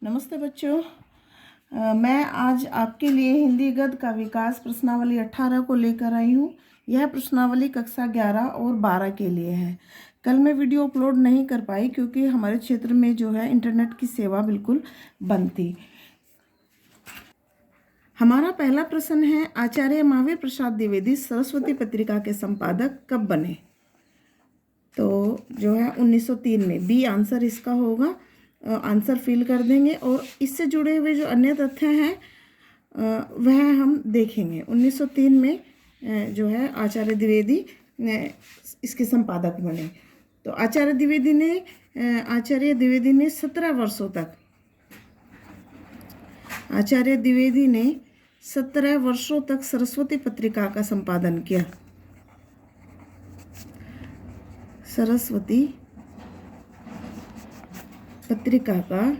नमस्ते बच्चों। मैं आज आपके लिए हिंदी गद्य का विकास प्रश्नावली 18 को लेकर आई हूँ। यह प्रश्नावली कक्षा 11 और 12 के लिए है। कल मैं वीडियो अपलोड नहीं कर पाई क्योंकि हमारे क्षेत्र में जो है इंटरनेट की सेवा बिल्कुल बंद थी। हमारा पहला प्रश्न है, आचार्य महावीर प्रसाद द्विवेदी सरस्वती पत्रिका के संपादक कब बने? तो जो है 1903 में। बी आंसर इसका होगा। आंसर फिल कर देंगे और इससे जुड़े हुए जो अन्य तथ्य हैं वह हम देखेंगे। 1903 में जो है आचार्य द्विवेदी इसके संपादक बने। तो आचार्य द्विवेदी ने 17 वर्षों तक आचार्य द्विवेदी ने 17 वर्षों तक सरस्वती पत्रिका का संपादन किया। सरस्वती पत्रिका का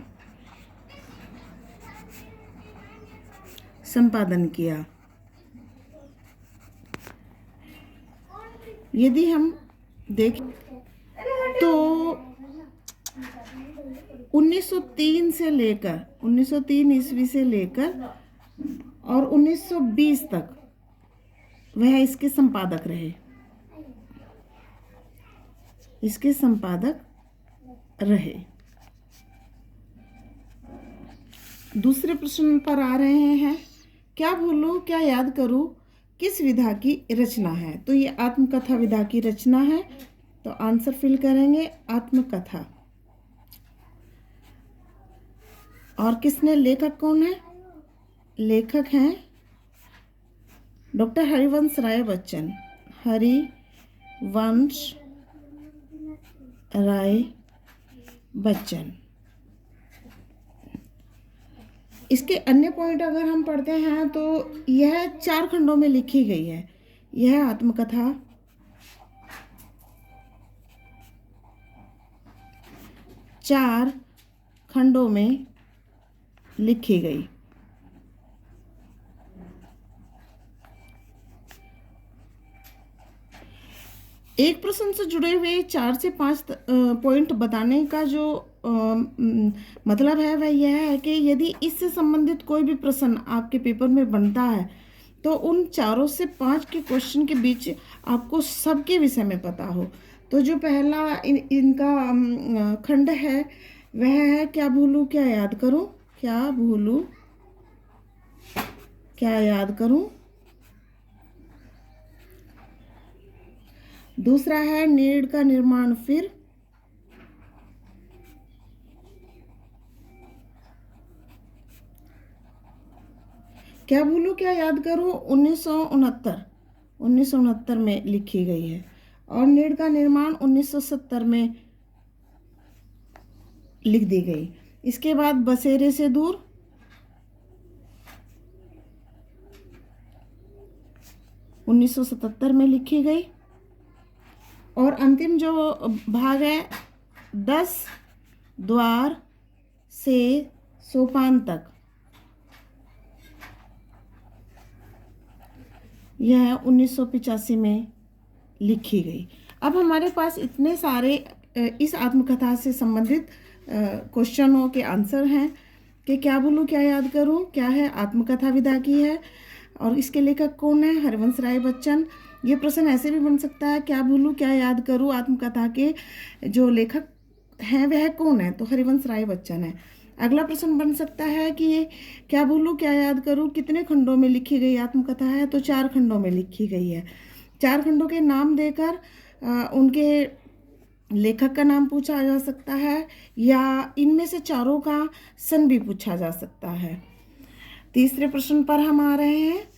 संपादन किया। यदि हम देखें तो 1903 से लेकर 1903 ईस्वी से लेकर और 1920 तक वह इसके संपादक रहे। दूसरे प्रश्न पर आ रहे हैं, क्या भूलूं क्या याद करूं किस विधा की रचना है? तो ये आत्मकथा विधा की रचना है। तो आंसर फिल करेंगे आत्मकथा। और किसने, लेखक कौन है? लेखक हैं डॉक्टर हरिवंश राय बच्चन। हरिवंश राय बच्चन। इसके अन्य पॉइंट अगर हम पढ़ते हैं तो यह 4 खंडों में लिखी गई है। यह आत्मकथा 4 खंडों में लिखी गई। एक प्रश्न से जुड़े हुए 4 से 5 पॉइंट बताने का जो मतलब है वह यह है कि यदि इससे संबंधित कोई भी प्रश्न आपके पेपर में बनता है तो उन 4 से 5 के क्वेश्चन के बीच आपको सबके विषय में पता हो। तो जो पहला इनका खंड है वह है, क्या भूलूं क्या याद करूं। क्या भूलूं क्या याद करूं। दूसरा है, नीड़ का निर्माण फिर। क्या भूलूं क्या याद करूं 1969 में लिखी गई है और नीड़ का निर्माण 1970 में लिख दी गई। इसके बाद बसेरे से दूर 1977 में लिखी गई। और अंतिम जो भाग है, 10 द्वार से सोपान तक, यह 1985 में लिखी गई। अब हमारे पास इतने सारे इस आत्मकथा से संबंधित क्वेश्चनों के आंसर हैं कि क्या भूलूं क्या याद करूं क्या है, आत्मकथा विधा की है और इसके लेखक कौन है, हरिवंश राय बच्चन। ये प्रश्न ऐसे भी बन सकता है, क्या भूलूं क्या याद करूं आत्मकथा के जो लेखक हैं वह कौन है? तो हरिवंश राय बच्चन है। अगला प्रश्न बन सकता है कि क्या भूलूं क्या याद करूं कितने खंडों में लिखी गई आत्मकथा है? तो 4 खंडों में लिखी गई है। 4 खंडों के नाम देकर उनके लेखक का नाम पूछा जा सकता है या इनमें से चारों का सन भी पूछा जा सकता है। तीसरे प्रश्न पर हम आ रहे हैं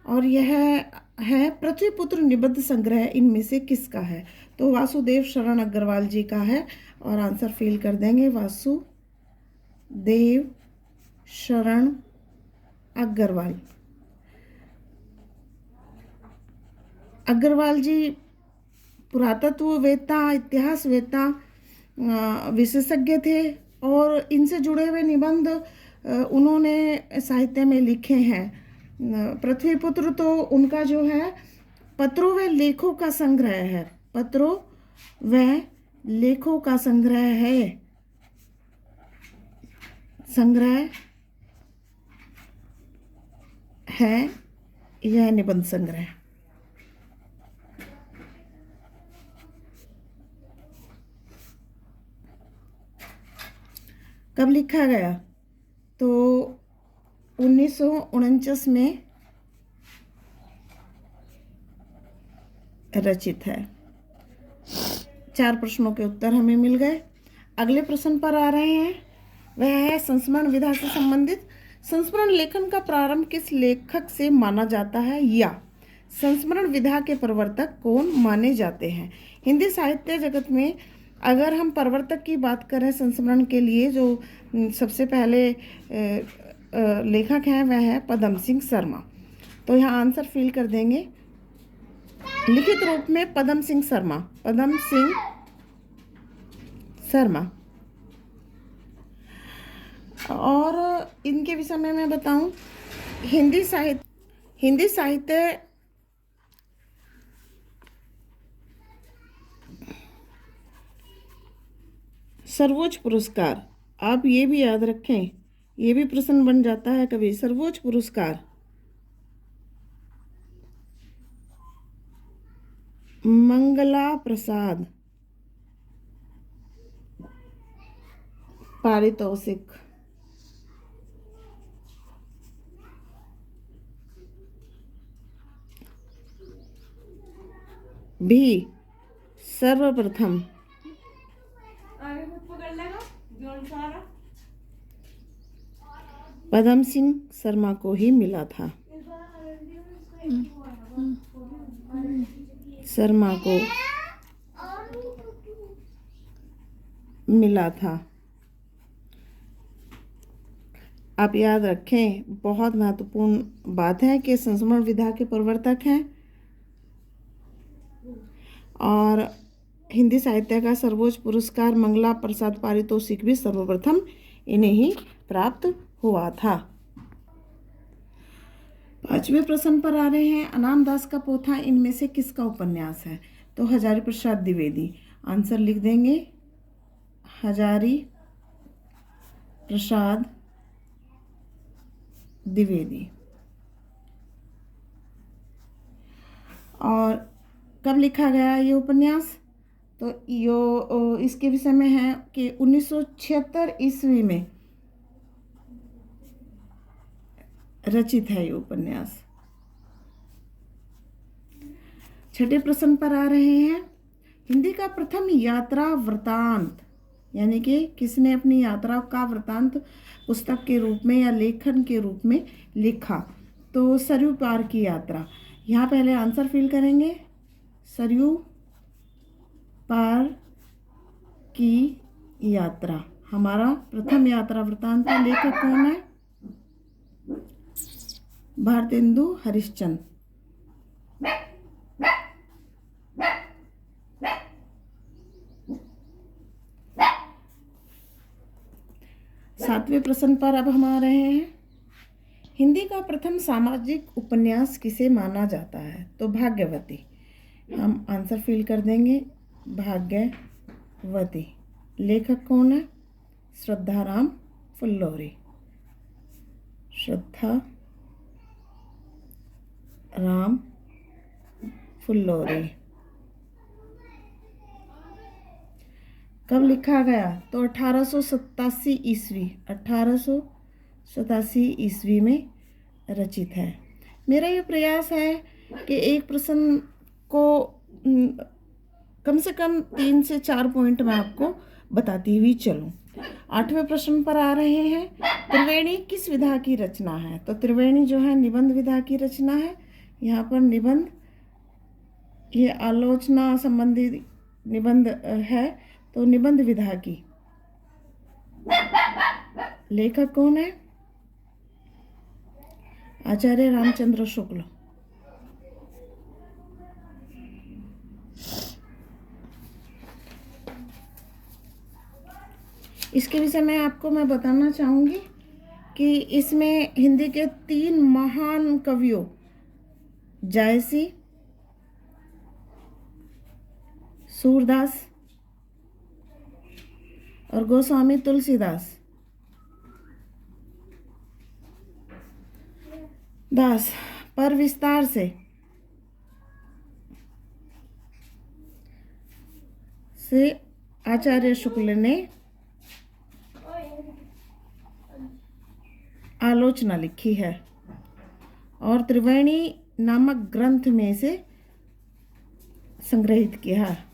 और यह है, पृथ्वीपुत्र निबंध संग्रह इनमें से किसका है? तो वासुदेव शरण अग्रवाल जी का है और आंसर फिल कर देंगे वासुदेव शरण अग्रवाल जी पुरातत्ववेत्ता, इतिहासवेत्ता, विशेषज्ञ थे और इनसे जुड़े हुए निबंध उन्होंने साहित्य में लिखे हैं। पृथ्वीपुत्र तो उनका जो है पत्रों व लेखों का संग्रह है। पत्रों व लेखों का संग्रह है। संग्रह है यह निबंध संग्रह? कब लिखा गया? तो 1949 में रचित है। 4 प्रश्नों के उत्तर हमें मिल गए। अगले प्रश्न पर आ रहे हैं, वह है संस्मरण विधा से संबंधित। संस्मरण लेखन का प्रारंभ किस लेखक से माना जाता है, या संस्मरण विधा के प्रवर्तक कौन माने जाते हैं? हिंदी साहित्य जगत में अगर हम प्रवर्तक की बात करें संस्मरण के लिए, जो सबसे पहले लेखक हैं वह है पदम सिंह शर्मा। तो यहाँ आंसर फिल कर देंगे लिखित रूप में पदम सिंह शर्मा, पदम सिंह शर्मा। और इनके विषय में मैं बताऊं, हिंदी साहित्य सर्वोच्च पुरस्कार, आप ये भी याद रखें, ये भी प्रश्न बन जाता है कभी। सर्वोच्च पुरस्कार मंगला प्रसाद पारितोषिक भी सर्वप्रथम पदम सिंह शर्मा को ही मिला था। शर्मा को मिला था। आप याद रखें, बहुत महत्वपूर्ण बात है कि संस्मरण विधा के प्रवर्तक हैं और हिंदी साहित्य का सर्वोच्च पुरस्कार मंगला प्रसाद पारितोषिक भी सर्वप्रथम इन्हें ही प्राप्त हुआ था। 5वें प्रश्न पर आ रहे हैं, अनाम दास का पोथा इनमें से किसका उपन्यास है? तो हजारी प्रसाद द्विवेदी। आंसर लिख देंगे, हजारी प्रसाद द्विवेदी। और कब लिखा गया ये उपन्यास? तो यो इसके विषय में है कि 1976 ईस्वी में रचित है ये उपन्यास। 6ठे प्रश्न पर आ रहे हैं, हिंदी का प्रथम यात्रा वृतांत, यानी कि किसने अपनी यात्रा का वृतांत पुस्तक के रूप में या लेखन के रूप में लिखा? तो सरयू पार की यात्रा। यहाँ पहले आंसर फिल करेंगे, सरयू पार की यात्रा हमारा प्रथम यात्रा वृतांत है। लेखक कौन है? भारतेंदु हरिश्चंद्र। 7वें प्रश्न पर अब हम आ रहे हैं, हिंदी का प्रथम सामाजिक उपन्यास किसे माना जाता है? तो भाग्यवती। हम आंसर फिल कर देंगे, भाग्यवती। लेखक कौन है? श्रद्धाराम फुल्लोरी। श्रद्धा राम फुल्लोरी। कब लिखा गया? तो 1887 ईस्वी, 1887 ईस्वी में रचित है। मेरा ये प्रयास है कि एक प्रश्न को कम से कम 3 से 4 पॉइंट मैं आपको बताती हुई चलूं। 8वें प्रश्न पर आ रहे हैं, त्रिवेणी किस विधा की रचना है? तो त्रिवेणी जो है निबंध विधा की रचना है। यहाँ पर निबंध, ये आलोचना संबंधी निबंध है, तो निबंध विधा की। लेखक कौन है? आचार्य रामचंद्र शुक्ल। इसके विषय में आपको मैं बताना चाहूंगी कि इसमें हिंदी के 3 महान कवियों, जायसी, सूरदास और गोस्वामी तुलसीदास, 10 पर विस्तार से आचार्य शुक्ल ने आलोचना लिखी है और त्रिवेणी नामक ग्रंथ में से संग्रहित किया है।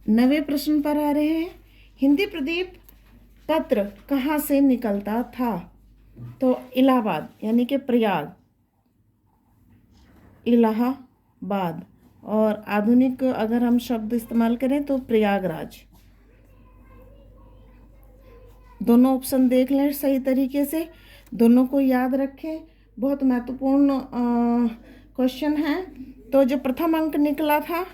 नवे प्रश्न पर आ रहे हैं। हिंदी प्रदीप पत्र कहाँ से निकलता था? तो इलाहाबाद यानी कि प्रयाग, इलाहाबाद। और आधुनिक अगर हम शब्द इस्तेमाल करें तो प्रयागराज। दोनों ऑप्शन देख लें सही तरीके से, दोनों को याद रखें, बहुत महत्वपूर्ण क्वेश्चन है। तो जो प्रथम अंक निकला था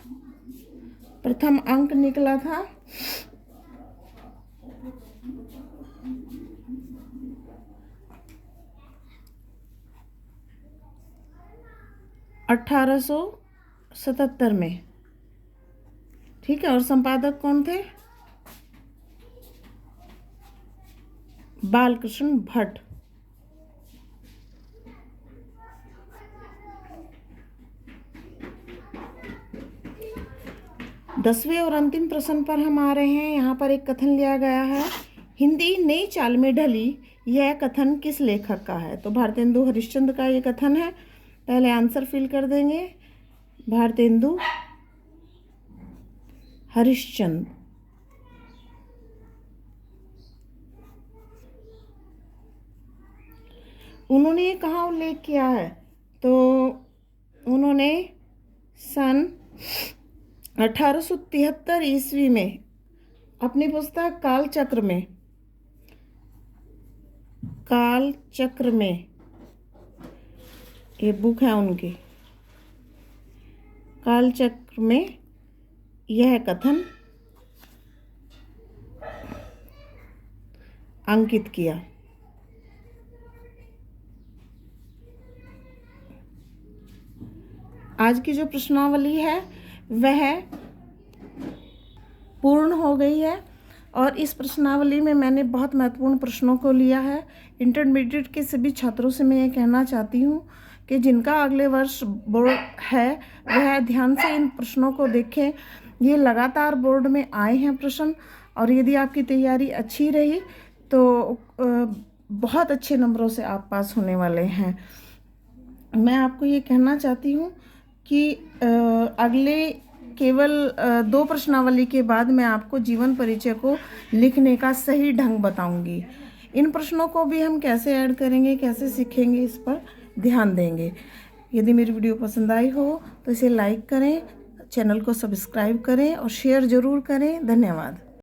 1877 में, ठीक है। और संपादक कौन थे? बालकृष्ण भट्ट। 10वें और अंतिम प्रश्न पर हम आ रहे हैं। यहाँ पर एक कथन लिया गया है, हिंदी नई चाल में ढली, यह कथन किस लेखक का है? तो भारतेंदु हरिश्चंद्र का ये कथन है। पहले आंसर फिल कर देंगे, भारतेंदु हरिश्चंद्र। उन्होंने ये कहाँ उल्लेख किया है? तो उन्होंने सन 1873 ईस्वी में अपनी पुस्तक कालचक्र में, ये बुक है उनकी, कालचक्र में यह कथन अंकित किया। आज की जो प्रश्नावली है वह पूर्ण हो गई है और इस प्रश्नावली में मैंने बहुत महत्वपूर्ण प्रश्नों को लिया है। इंटरमीडिएट के सभी छात्रों से मैं ये कहना चाहती हूँ कि जिनका अगले वर्ष बोर्ड है वह ध्यान से इन प्रश्नों को देखें। ये लगातार बोर्ड में आए हैं प्रश्न, और यदि आपकी तैयारी अच्छी रही तो बहुत अच्छे नंबरों से आप पास होने वाले हैं। मैं आपको ये कहना चाहती हूँ कि अगले केवल 2 प्रश्नावली के बाद मैं आपको जीवन परिचय को लिखने का सही ढंग बताऊंगी। इन प्रश्नों को भी हम कैसे ऐड करेंगे, कैसे सीखेंगे, इस पर ध्यान देंगे। यदि मेरी वीडियो पसंद आई हो तो इसे लाइक करें, चैनल को सब्सक्राइब करें और शेयर ज़रूर करें। धन्यवाद।